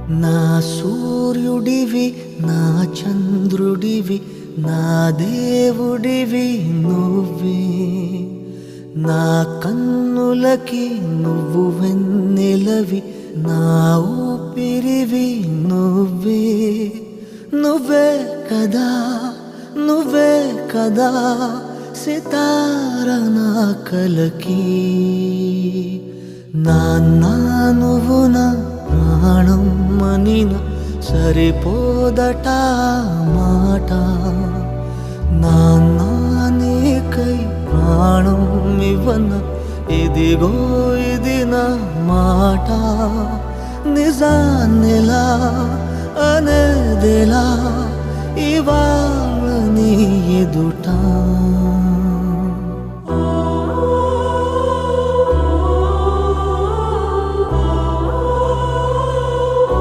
నా సూర్యుడివి నా చంద్రుడివి నా దేవుడివి నువ్వే నా కన్నులకి నువ్వు వెన్నెలవి నా ఊపిరివి నువ్వే నువ్వే కదా నువ్వే కదా సితార నా కలకి నాన్న నువ్వు నా ప్రాణం మనిన సరిపోదట మాట నాన్న నీకై ప్రాణం ఇవ్వన ఇదిగో ఇది నా మాట నిజాన్నిలా అనేదిలా ఇవాళ నీ ఎదుట